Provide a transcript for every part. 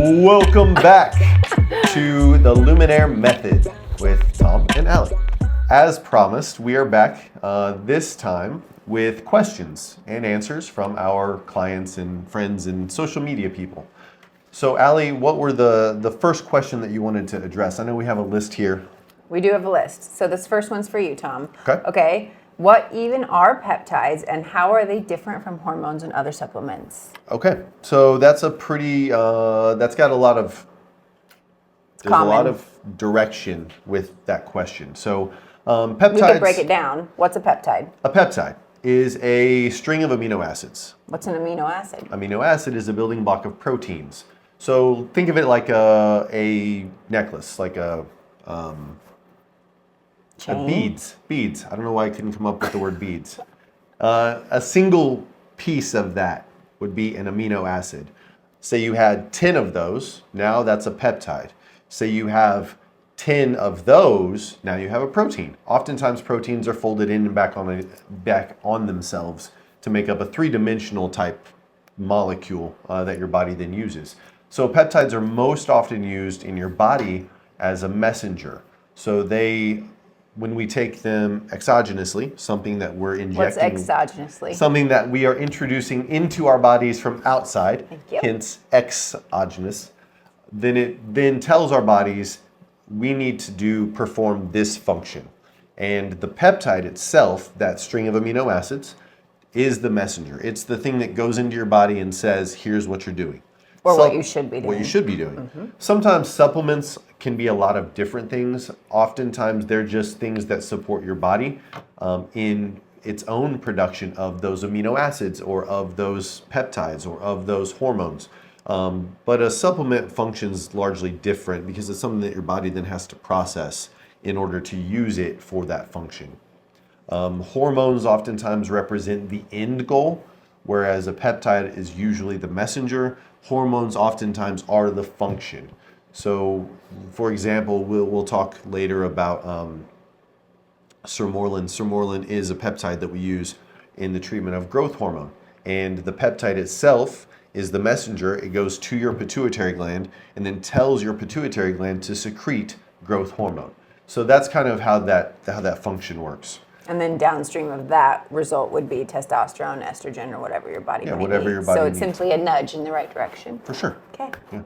Welcome back to the Luminare method with Thom and Allie. As promised, we are back this time with questions and answers from our clients and friends and social media people. So Allie, what were the first question that you wanted to address? I know we have a list here. We do have a list. So this first one's for you, Thom. Okay. What even are peptides and how are they different from hormones and other supplements? Okay, so that's a pretty, that's got a lot of, there's a lot of direction with that question. So peptides. We could break it down. What's a peptide? A peptide is a string of amino acids. What's an amino acid? Amino acid is a building block of proteins. So think of it like a necklace, like beads. I don't know why I couldn't come up with the word beads. A single piece of that would be an amino acid. Say you had 10 of those, now that's a peptide. Say you have 10 of those, now you have a protein. Oftentimes proteins are folded in and back on themselves to make up a three-dimensional type molecule that your body then uses. So peptides are most often used in your body as a messenger. So when we take them exogenously, something that we're injecting. What's exogenously? Something that we are introducing into our bodies from outside, Thank you. hence exogenous, then it then tells our bodies we need to perform this function. And the peptide itself, that string of amino acids, is the messenger. It's the thing that goes into your body and says, here's what you're doing. Or what you should be doing. What you should be doing. Sometimes supplements can be a lot of different things. Oftentimes they're just things that support your body in its own production of those amino acids or of those peptides or of those hormones. But a supplement functions largely different because it's something that your body then has to process in order to use it for that function. Hormones oftentimes represent the end goal, whereas a peptide is usually the messenger. Hormones oftentimes are the function. So, for example, we'll talk later about sermorelin. Sermorelin is a peptide that we use in the treatment of growth hormone. And the peptide itself is the messenger. It goes to your pituitary gland and then tells your pituitary gland to secrete growth hormone. So that's kind of how that function works. And then downstream of that result would be testosterone, estrogen, or whatever your body might whatever need. your body So it's needs. simply a nudge in the right direction. For sure. Okay. Yeah.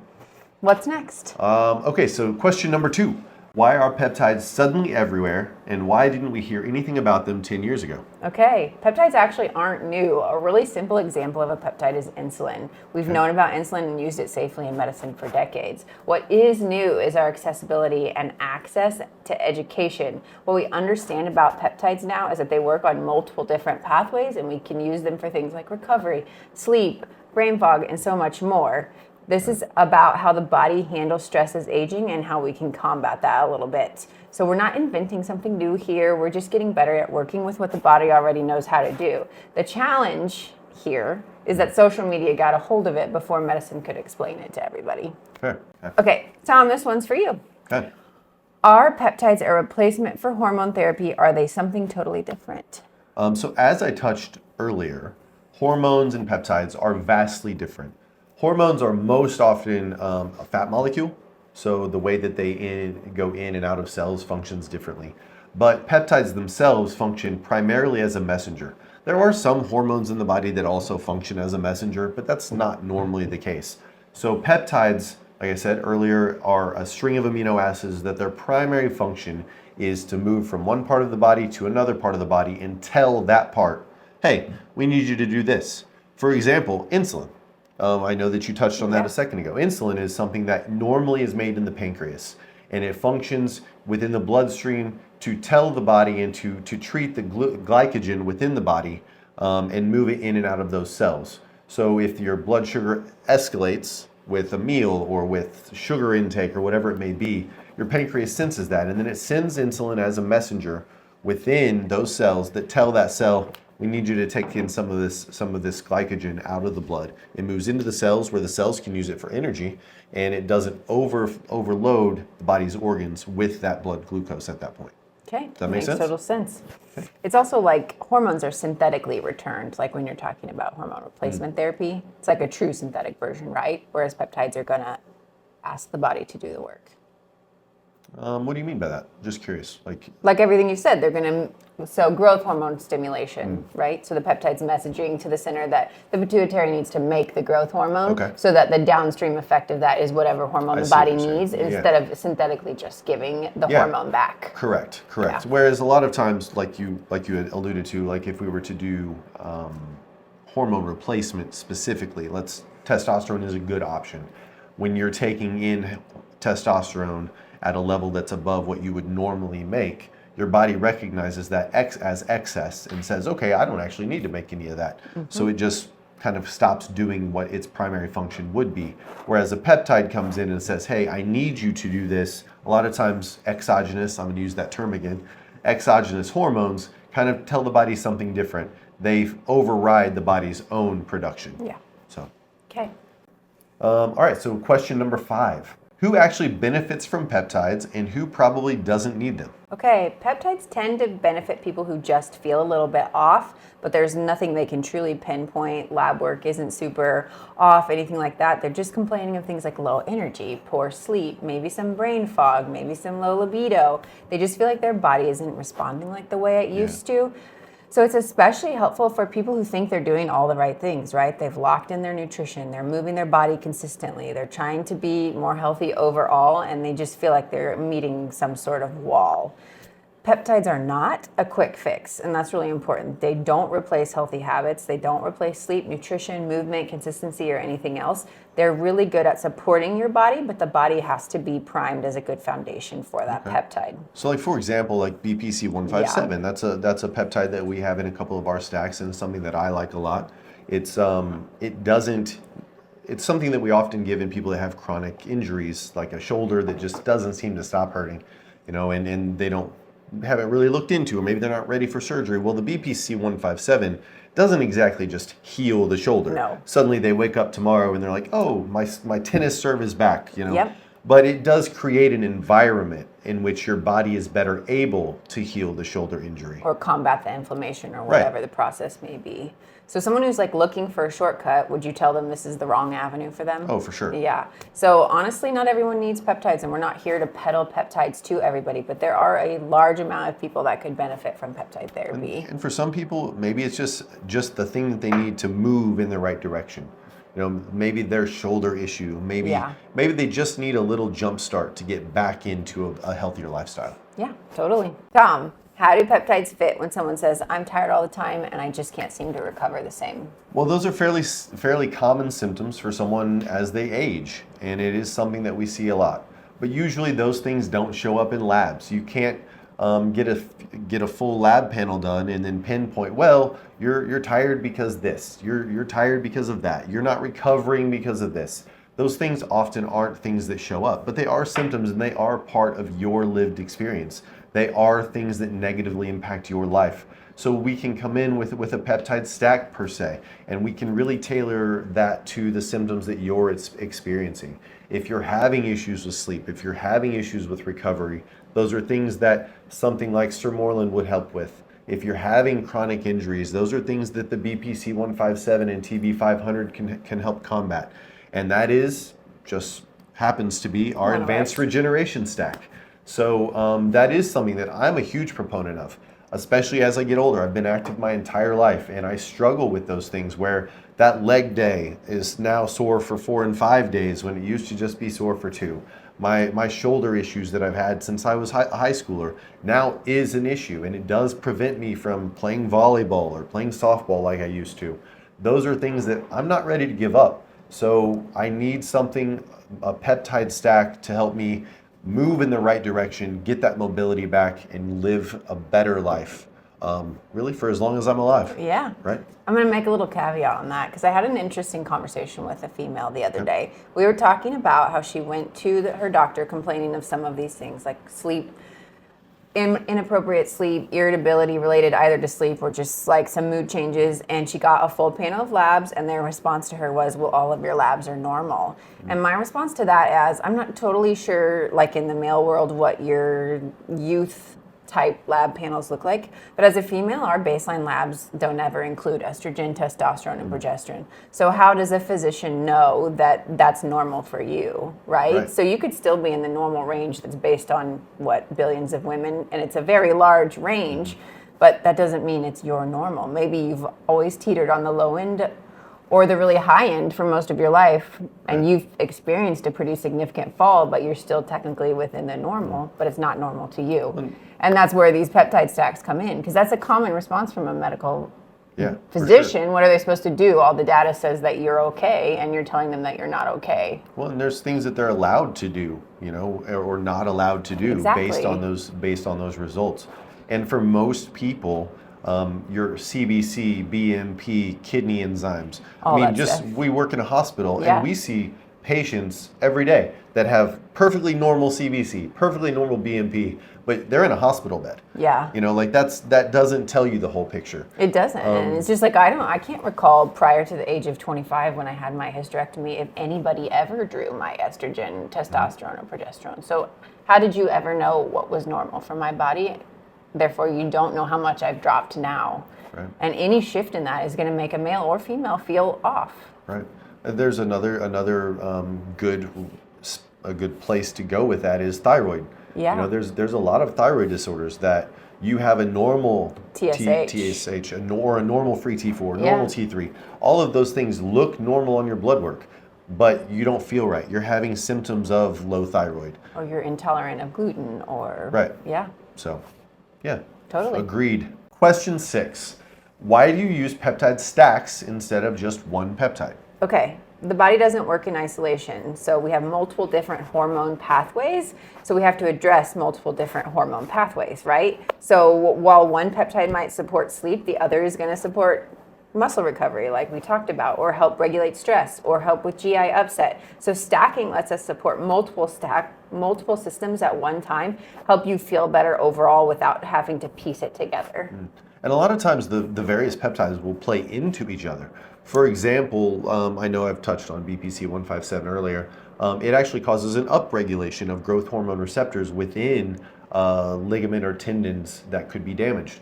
What's next? Okay, so question number 2. Why are peptides suddenly everywhere, and why didn't we hear anything about them 10 years ago? Okay, peptides actually aren't new. A really simple example of a peptide is insulin. We've known about insulin and used it safely in medicine for decades. What is new is our accessibility and access to education. What we understand about peptides now is that they work on multiple different pathways, and we can use them for things like recovery, sleep, brain fog, and so much more. This is about how the body handles stress as aging and how we can combat that a little bit. So we're not inventing something new here. We're just getting better at working with what the body already knows how to do. The challenge here is that social media got a hold of it before medicine could explain it to everybody. Fair. Okay, Thom, this one's for you. Okay. Are peptides a replacement for hormone therapy? Are they something totally different? So as I touched earlier, hormones and peptides are vastly different. Hormones are most often a fat molecule, so the way that they go in and out of cells functions differently. But peptides themselves function primarily as a messenger. There are some hormones in the body that also function as a messenger, but that's not normally the case. So peptides, like I said earlier, are a string of amino acids that their primary function is to move from one part of the body to another part of the body and tell that part, hey, we need you to do this. For example, insulin. I know that you touched on that a second ago. Insulin is something that normally is made in the pancreas, and it functions within the bloodstream to tell the body and to treat the glycogen within the body and move it in and out of those cells. So if your blood sugar escalates with a meal or with sugar intake or whatever it may be, your pancreas senses that, and then it sends insulin as a messenger within those cells that tell that cell, we need you to take in some of this glycogen out of the blood. It moves into the cells where the cells can use it for energy, and it doesn't overload the body's organs with that blood glucose at that point. Okay, Does that make sense? Makes total sense. Okay. It's also like hormones are synthetically returned, like when you're talking about hormone replacement therapy. It's like a true synthetic version, right? Whereas peptides are gonna ask the body to do the work. What do you mean by that? Just curious. Like everything you said, so growth hormone stimulation, right? So the peptide's messaging to the center that the pituitary needs to make the growth hormone, so that the downstream effect of that is whatever hormone the body needs, instead of synthetically just giving the hormone back. Correct. Yeah. Whereas a lot of times, like you had alluded to, like if we were to do hormone replacement specifically, testosterone is a good option. When you're taking in testosterone at a level that's above what you would normally make, your body recognizes that as excess and says, okay, I don't actually need to make any of that. So it just kind of stops doing what its primary function would be. Whereas a peptide comes in and says, hey, I need you to do this. A lot of times exogenous, I'm going to use that term again, exogenous hormones kind of tell the body something different. They override the body's own production. Yeah. So. Okay. All right, so question number 5. Who actually benefits from peptides and who probably doesn't need them? Okay, peptides tend to benefit people who just feel a little bit off, but there's nothing they can truly pinpoint. Lab work isn't super off, anything like that. They're just complaining of things like low energy, poor sleep, maybe some brain fog, maybe some low libido. They just feel like their body isn't responding like the way it used to. So it's especially helpful for people who think they're doing all the right things, right? They've locked in their nutrition, they're moving their body consistently, they're trying to be more healthy overall, and they just feel like they're meeting some sort of wall. Peptides are not a quick fix, and that's really important. They don't replace healthy habits. They don't replace sleep, nutrition, movement, consistency, or anything else. They're really good at supporting your body, but the body has to be primed as a good foundation for that peptide. So like, for example, like BPC 157, that's a peptide that we have in a couple of our stacks and something that I like a lot. It's something that we often give in people that have chronic injuries, like a shoulder that just doesn't seem to stop hurting, and they haven't really looked into, or maybe they're not ready for surgery. Well, the BPC 157 doesn't exactly just heal the shoulder. No. Suddenly they wake up tomorrow and they're like, oh, my tennis serve is back, Yep. But it does create an environment in which your body is better able to heal the shoulder injury. Or combat the inflammation or whatever the process may be. So someone who's like looking for a shortcut, would you tell them this is the wrong avenue for them? Oh, for sure. Yeah. So honestly, not everyone needs peptides, and we're not here to peddle peptides to everybody, but there are a large amount of people that could benefit from peptide therapy. And for some people, maybe it's just the thing that they need to move in the right direction. Maybe their shoulder issue, maybe they just need a little jump start to get back into a healthier lifestyle. Yeah, totally. Thom, how do peptides fit when someone says, I'm tired all the time and I just can't seem to recover the same? Well, those are fairly common symptoms for someone as they age, and it is something that we see a lot. But usually those things don't show up in labs. You can't get a full lab panel done and then pinpoint, well, you're tired because this, you're tired because of that, you're not recovering because of this. Those things often aren't things that show up, but they are symptoms and they are part of your lived experience. They are things that negatively impact your life. So we can come in with a peptide stack per se, and we can really tailor that to the symptoms that you're experiencing. If you're having issues with sleep, if you're having issues with recovery, those are things that something like Sermorelin would help with. If you're having chronic injuries, those are things that the BPC 157 and TB 500 can help combat. And that just happens to be our advanced regeneration stack. So that is something that I'm a huge proponent of, especially as I get older. I've been active my entire life, and I struggle with those things where that leg day is now sore for 4 and 5 days when it used to just be sore for 2. My shoulder issues that I've had since I was a high schooler now is an issue, and it does prevent me from playing volleyball or playing softball like I used to. Those are things that I'm not ready to give up. So I need something, a peptide stack, to help me move in the right direction, get that mobility back, and live a better life, really for as long as I'm alive. Yeah. Right? I'm going to make a little caveat on that because I had an interesting conversation with a female the other day. We were talking about how she went to her doctor complaining of some of these things like sleep, inappropriate sleep, irritability related either to sleep or just like some mood changes, and she got a full panel of labs, and their response to her was, well, all of your labs are normal. And my response to that is, I'm not totally sure, like in the male world, what your youth type lab panels look like. But as a female, our baseline labs don't ever include estrogen, testosterone, and progesterone. So how does a physician know that that's normal for you, right? So you could still be in the normal range that's based on what, billions of women, and it's a very large range, but that doesn't mean it's your normal. Maybe you've always teetered on the low end or the really high end for most of your life, and you've experienced a pretty significant fall, but you're still technically within the normal, but it's not normal to you. And that's where these peptide stacks come in, because that's a common response from a medical physician. What are they supposed to do? All the data says that you're okay, and you're telling them that you're not okay. Well, and there's things that they're allowed to do, or not allowed to do based on those results. And for most people, your CBC, BMP, kidney enzymes. We work in a hospital and we see patients every day that have perfectly normal CBC, perfectly normal BMP, but they're in a hospital bed. Yeah. That doesn't tell you the whole picture. It doesn't. And it's just like, I can't recall prior to the age of 25 when I had my hysterectomy if anybody ever drew my estrogen, testosterone, or progesterone. So how did you ever know what was normal for my body? Therefore, you don't know how much I've dropped now. Right. And any shift in that is going to make a male or female feel off. Right. There's another good place to go with that is thyroid. Yeah. There's a lot of thyroid disorders that you have a normal TSH, or a normal free T4, normal T3. All of those things look normal on your blood work, but you don't feel right. You're having symptoms of low thyroid. Or you're intolerant of gluten or... Right. Yeah. So, yeah. Totally. Agreed. Question 6. Why do you use peptide stacks instead of just one peptide? Okay. The body doesn't work in isolation. So we have multiple different hormone pathways. So we have to address multiple different hormone pathways, right? So while one peptide might support sleep, the other is going to support muscle recovery, like we talked about, or help regulate stress, or help with GI upset. So stacking lets us support multiple systems at one time, help you feel better overall without having to piece it together. And a lot of times the various peptides will play into each other. For example, I know I've touched on BPC 157 earlier. It actually causes an upregulation of growth hormone receptors within ligament or tendons that could be damaged,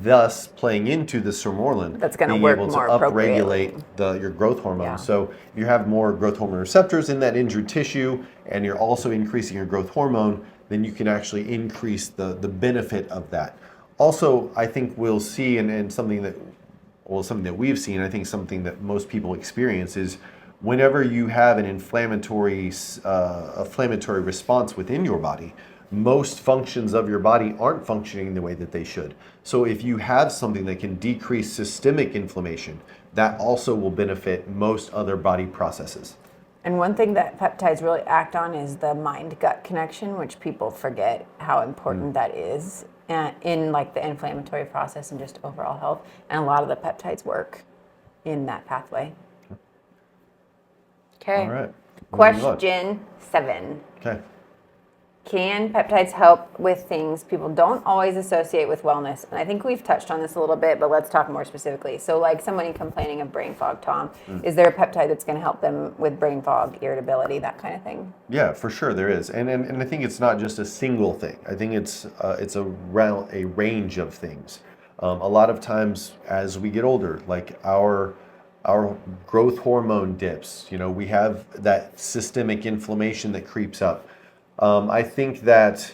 thus playing into the sermorelin. That's going to work able more to appropriately. upregulate your growth hormone. Yeah. So if you have more growth hormone receptors in that injured tissue, and you're also increasing your growth hormone, then you can actually increase the benefit of that. Also, I think we'll see, and something that we've seen, I think something that most people experience is whenever you have an inflammatory response within your body, most functions of your body aren't functioning the way that they should. So if you have something that can decrease systemic inflammation, that also will benefit most other body processes. And one thing that peptides really act on is the mind-gut connection, which people forget how important that is in like the inflammatory process and just overall health. And a lot of the peptides work in that pathway. Okay. All right. Question 7. Okay. Can peptides help with things people don't always associate with wellness? And I think we've touched on this a little bit, but let's talk more specifically. So like somebody complaining of brain fog, Thom, is there a peptide that's going to help them with brain fog, irritability, that kind of thing? Yeah, for sure there is. And I think it's not just a single thing. I think it's a range of things. A lot of times as we get older, like our growth hormone dips, we have that systemic inflammation that creeps up. I think that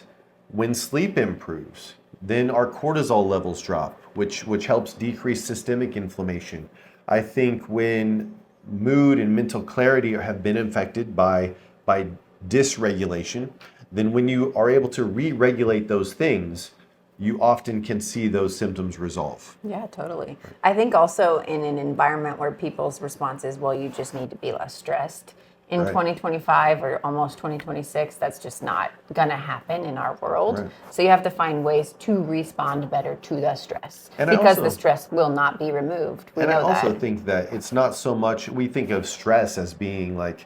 when sleep improves, then our cortisol levels drop, which helps decrease systemic inflammation. I think when mood and mental clarity have been affected by dysregulation, then when you are able to re-regulate those things, you often can see those symptoms resolve. Yeah, totally. I think also in an environment where people's response is, well, you just need to be less stressed. In 2025 or almost 2026, that's just not going to happen in our world. Right. So you have to find ways to respond better to the stress because the stress will not be removed. We know that. I also think that it's not so much, we think of stress as being like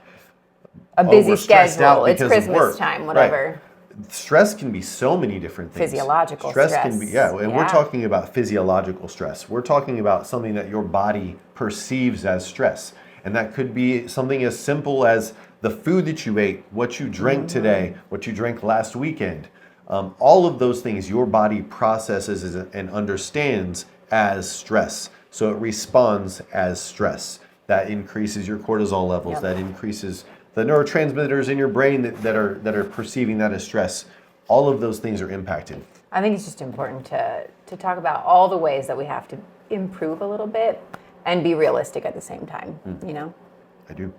a busy schedule, it's Christmas time, whatever. Right. Stress can be so many different things. Physiological stress. Can be, we're talking about physiological stress. We're talking about something that your body perceives as stress. And that could be something as simple as the food that you ate, what you drank today, what you drank last weekend. All of those things your body processes and understands as stress. So it responds as stress. That increases your cortisol levels. Yep. That increases the neurotransmitters in your brain that are perceiving that as stress. All of those things are impacted. I think it's just important to talk about all the ways that we have to improve a little bit and be realistic at the same time, you know? I do.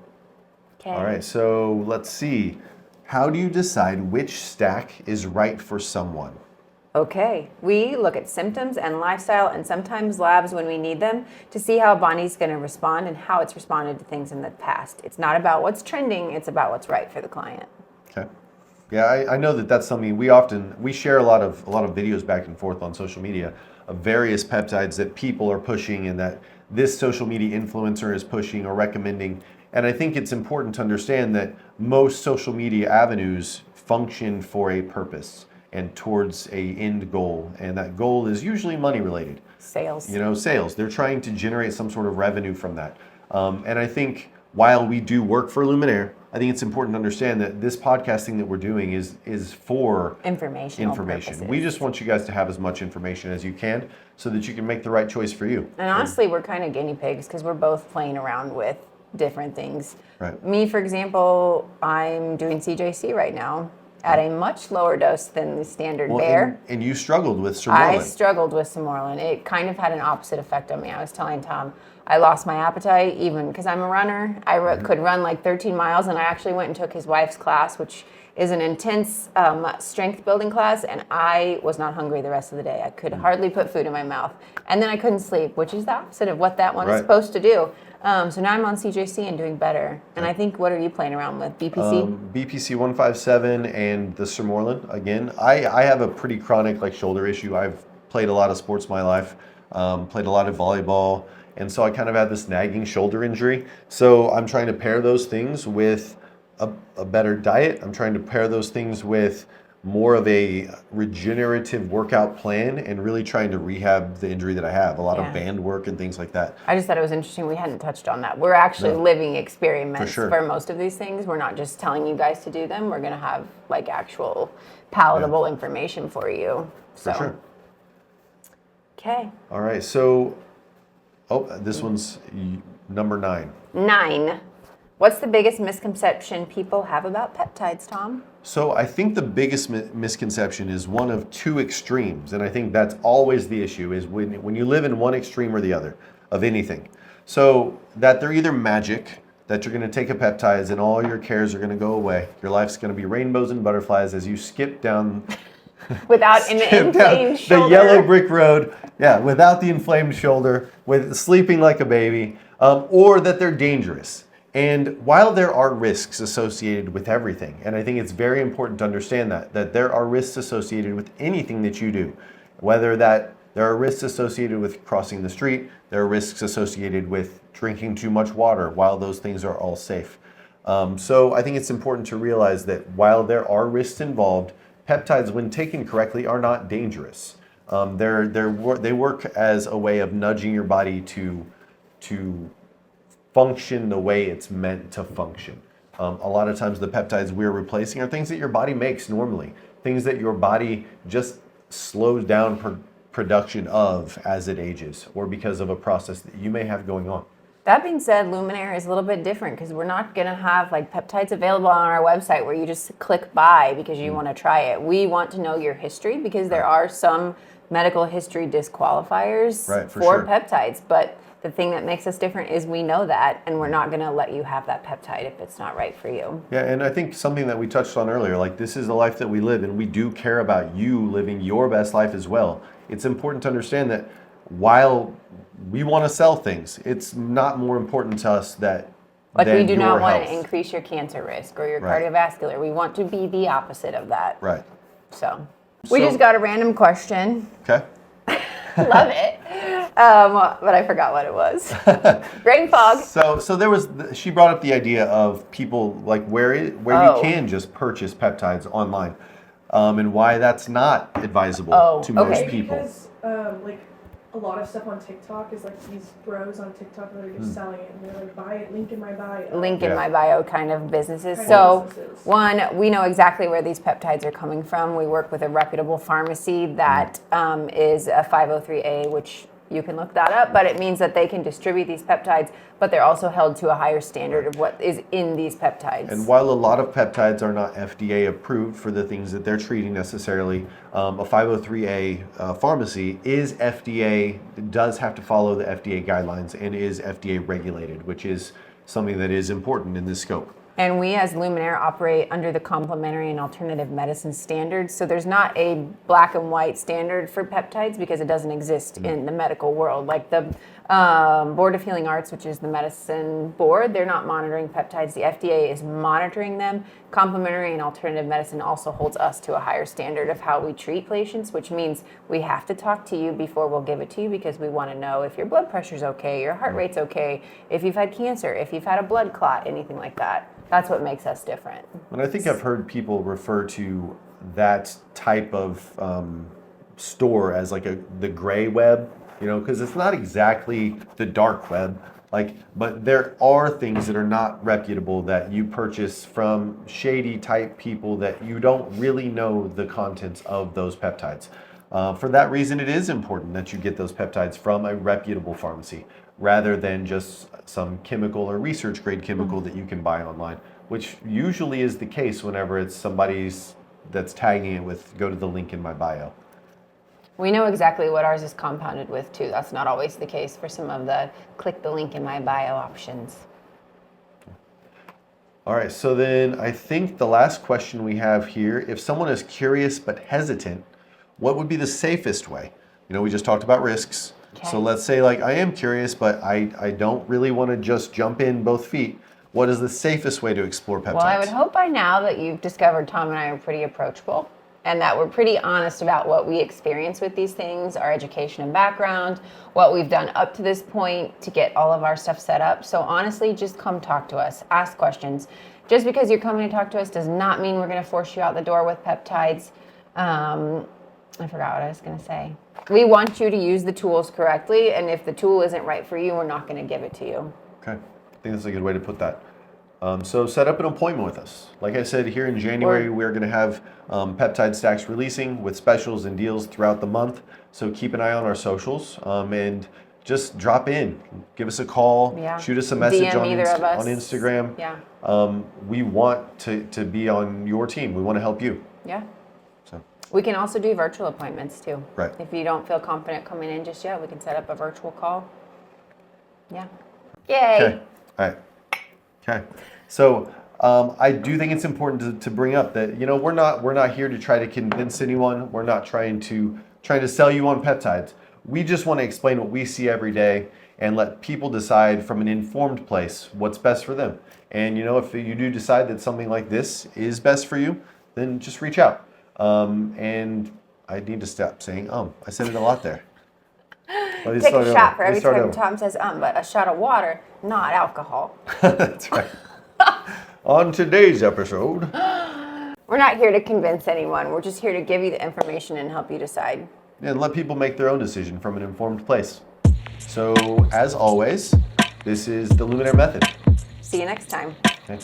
Okay. All right, so let's see. How do you decide which stack is right for someone? Okay, we look at symptoms and lifestyle and sometimes labs when we need them to see how a body's going to respond and how it's responded to things in the past. It's not about what's trending, it's about what's right for the client. Okay. Yeah, I know that's something we share a lot of videos back and forth on social media of various peptides that people are pushing and that this social media influencer is pushing or recommending. And I think it's important to understand that most social media avenues function for a purpose and towards a end goal, and that goal is usually money related. Sales. Sales. They're trying to generate some sort of revenue from that. And I think while we do work for Luminare, I think it's important to understand that this podcasting that we're doing is for information. We just want you guys to have as much information as you can so that you can make the right choice for you. And honestly, we're kind of guinea pigs because we're both playing around with different things. Right. Me, for example, I'm doing CJC right now at a much lower dose than the standard bear. And you struggled with Sermorelin. I struggled with Sermorelin. It kind of had an opposite effect on me. I was telling Thom, I lost my appetite even because I'm a runner. I could run like 13 miles, and I actually went and took his wife's class, which is an intense strength building class, and I was not hungry the rest of the day. I could hardly put food in my mouth. And then I couldn't sleep, which is the opposite of what that one is supposed to do. So now I'm on CJC and doing better. And I think, what are you playing around with? BPC? BPC 157 and the Sermorelin. Again, I have a pretty chronic shoulder issue. I've played a lot of sports in my life, played a lot of volleyball, and so I kind of had this nagging shoulder injury. So I'm trying to pair those things with a better diet. I'm trying to pair those things with more of a regenerative workout plan and really trying to rehab the injury that I have. A lot of band work and things like that. I just thought it was interesting. We hadn't touched on that. We're actually living experiments for most of these things. We're not just telling you guys to do them. We're going to have actual palatable information for you. So. For sure. Okay. All right. So, this one's number 9. 9. What's the biggest misconception people have about peptides, Thom? So I think the biggest misconception is one of two extremes, and I think that's always the issue, is when you live in one extreme or the other of anything. So that they're either magic, that you're going to take a peptides and all your cares are going to go away. Your life's going to be rainbows and butterflies as you skip down without an inflamed shoulder. The yellow brick road, without the inflamed shoulder, with sleeping like a baby, or that they're dangerous. And while there are risks associated with everything, and I think it's very important to understand that there are risks associated with anything that you do, whether that there are risks associated with crossing the street, there are risks associated with drinking too much water, while those things are all safe. So I think it's important to realize that while there are risks involved, peptides, when taken correctly, are not dangerous. They work as a way of nudging your body to function the way it's meant to function. A lot of times the peptides we're replacing are things that your body makes normally, things that your body just slows down production of as it ages, or because of a process that you may have going on. That being said, Luminare is a little bit different because we're not going to have peptides available on our website where you just click buy because you want to try it. We want to know your history because there are some medical history disqualifiers for peptides, but the thing that makes us different is we know that, and we're not going to let you have that peptide if it's not right for you. Yeah, and I think something that we touched on earlier, this is the life that we live, and we do care about you living your best life as well. It's important to understand that while we want to sell things, it's not more important to us that we do not want to increase your cancer risk or your cardiovascular. We want to be the opposite of that. Right. So we just got a random question. Okay. Love it. But I forgot what it was. Brain fog. So there was, she brought up the idea of people where you can just purchase peptides online, and why that's not advisable to most people. Because a lot of stuff on TikTok is like these bros on TikTok that are just selling it, and they're like, buy it, link in my bio. Link in my bio kind of businesses. Kind So, of businesses. one, we know exactly where these peptides are coming from. We work with a reputable pharmacy that is a 503A, which you can look that up, but it means that they can distribute these peptides, but they're also held to a higher standard of what is in these peptides. And while a lot of peptides are not FDA approved for the things that they're treating necessarily, a 503A pharmacy is FDA, does have to follow the FDA guidelines and is FDA regulated, which is something that is important in this scope. And we as Luminare operate under the complementary and alternative medicine standards. So there's not a black and white standard for peptides because it doesn't exist in the medical world. Like the Board of Healing Arts, which is the medicine board, they're not monitoring peptides. The FDA is monitoring them. Complementary and alternative medicine also holds us to a higher standard of how we treat patients, which means we have to talk to you before we'll give it to you because we want to know if your blood pressure's okay, your heart rate's okay, if you've had cancer, if you've had a blood clot, anything like that. That's what makes us different. And I think I've heard people refer to that type of store as like the gray web, you know, because it's not exactly the dark web. But there are things that are not reputable that you purchase from shady type people that you don't really know the contents of those peptides. For that reason, it is important that you get those peptides from a reputable pharmacy rather than just some chemical or research grade chemical that you can buy online, which usually is the case whenever it's somebody's that's tagging it with go to the link in my bio. We know exactly what ours is compounded with too. That's not always the case for some of the click the link in my bio options. All right, so then I think the last question we have here, if someone is curious but hesitant, what would be the safest way? You know, we just talked about risks. Okay. So let's say like I am curious, but I don't really want to just jump in both feet. What is the safest way to explore peptides? Well, I would hope by now that you've discovered Thom and I are pretty approachable and that we're pretty honest about what we experience with these things, our education and background, what we've done up to this point to get all of our stuff set up. So honestly, just come talk to us, ask questions. Just because you're coming to talk to us does not mean we're going to force you out the door with peptides. I forgot what I was going to say. We want you to use the tools correctly, and if the tool isn't right for you, we're not going to give it to you. Okay, I think that's a good way to put that. So set up an appointment with us. Like I said, here in January, we're going to have peptide stacks releasing with specials and deals throughout the month. So keep an eye on our socials and just drop in. Give us a call. Yeah. Shoot us a message DM on, either of us. on Instagram. Yeah. We want to be on your team. We want to help you. Yeah. So. We can also do virtual appointments too. Right. If you don't feel confident coming in just yet, we can set up a virtual call. Yeah. Yay. Okay. All right. Okay. So I do think it's important to bring up that, you know, we're not here to try to convince anyone. We're not trying to sell you on peptides. We just want to explain what we see every day and let people decide from an informed place what's best for them. And, you know, if you do decide that something like this is best for you, then just reach out. And I need to stop saying I said it a lot there. Take a shot for every time Thom says but a shot of water, not alcohol. That's right. On today's episode, we're not here to convince anyone. We're just here to give you the information and help you decide. And let people make their own decision from an informed place. So, as always, this is the Luminare Method. See you next time. Okay.